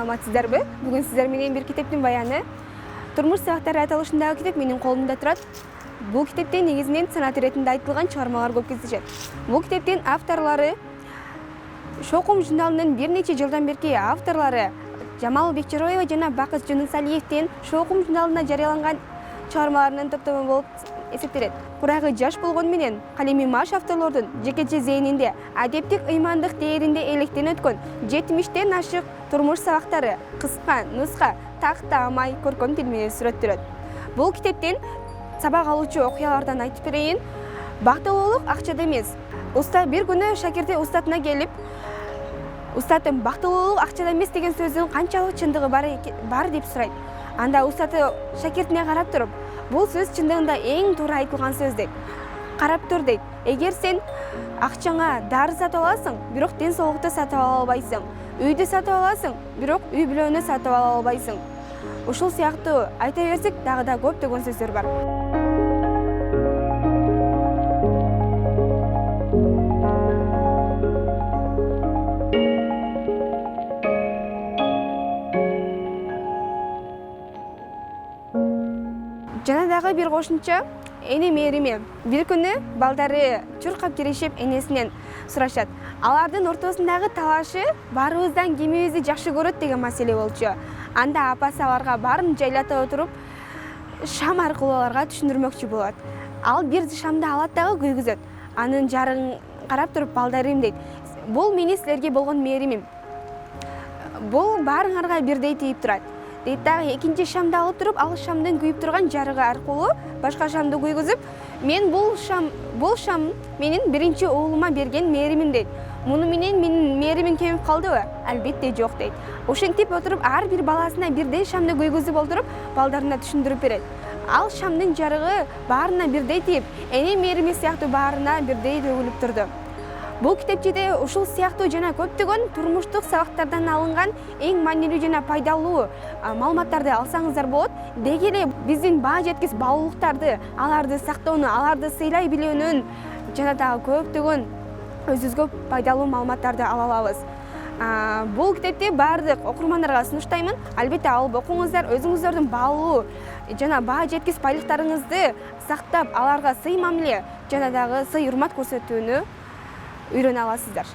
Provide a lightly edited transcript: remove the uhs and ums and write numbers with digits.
саламатсыздарбы? Бүгүн сиздер менен бир китептин баяны. Турмуш сабактары аталышындагы китеп менин колумда турат. Бул китепте негизинен санат иретинде айтылган чыгармалар көп кездешет. Бул китептин авторлору Шокум журналынын бир нече жылдан берки авторлору Жамал Бекчароева жана Бакыт Жунусалиевдин Шокум журналында жарыяланган чыгармаларынын топтому болуп эсептелет. Курагы жаш болгону менен калеми маш авторлордун жекече зээнинде адептик ыймандык дээринде электен өткөн 70тен ашык турмуш сабактары кыска нуска такта амай көркөм тил менен сүрөттөлөт. Бул китептен сабак алуучу окуялардан айтып берейин. Бактылуулук акчада эмес. Уста бир күнү шакирти устатына келип, устатым бактылуулук акчада эмес деген сөздүн канчалык чындыгы бар деп сурайт. Анда устаты шакиртине карап туруп, бул сөз чындыгында эң туура айтылган сөз дейт. Карап тур дейт. Эгер сен акчаңа дары сатып аласың, бирок ден соолукту сатып ала албайсың. Үйдү сатып аласың, бирок үй бүлөнү сатып ала албайсың. Ушул сыяктуу айта берсек дагы да көптөгөн сөздөр бар. Жана дагы бир кошумча эне мээрими. Бир күнү балдары чуркап киришип энесинен сурашат. Алардын ортосундагы талашы баарыбыздан кимибизди жакшы көрөт деген маселе болчу. Анда апасы аларга баарын жайлата отуруп, шам аркылуу аларга түшүндүрмөкчү болот. Ал бир шамды алат дагы күйгүзөт. Анын жарыгын карап туруп балдарым дейт. Бул менин силерге болгон мээримим. Бул баарыңарга бирдей тийип турат. Дейт дагы экинчи шамды алып туруп, ал шамдын күйүп турган жарыгы аркылуу башка шамды күйгүзүп, мен бул шам менин биринчи уулума берген мээримим дейт. Муну менен менин мээримим кемип калдыбы? Албетте жок дейт. Ошентип отуруп, ар бир баласына бирдей шамды күйгүзүп олтуруп, балдарына түшүндүрүп берет. Ал шамдын жарыгы баарына бирдей тийип, эне мээрими сыяктуу баарына бирдей төгүлүп турду. Бул китепчеде ушул сыяктуу жана көптөгөн турмуштук сабактардан алынган эң маанилүү жана пайдалуу маалыматтарды алсаңыздар болот. Деги эле биздин баа жеткис баалуулуктарды, аларды сактоону, аларды сыйлай билүүнүн жана дагы көптөгөн өзүбүзгө пайдалуу маалыматтарды ала алабыз. Бул китепти баардык окурмандарга сунуштаймын. Албетте алып окуңуздар, өзүңүздөрдүн баалуу жана баа жеткис байлыктарыңызды сактап, аларга сый мамиле жана дагы сый урмат көрсөтүүнү үйрөнө аласыздар.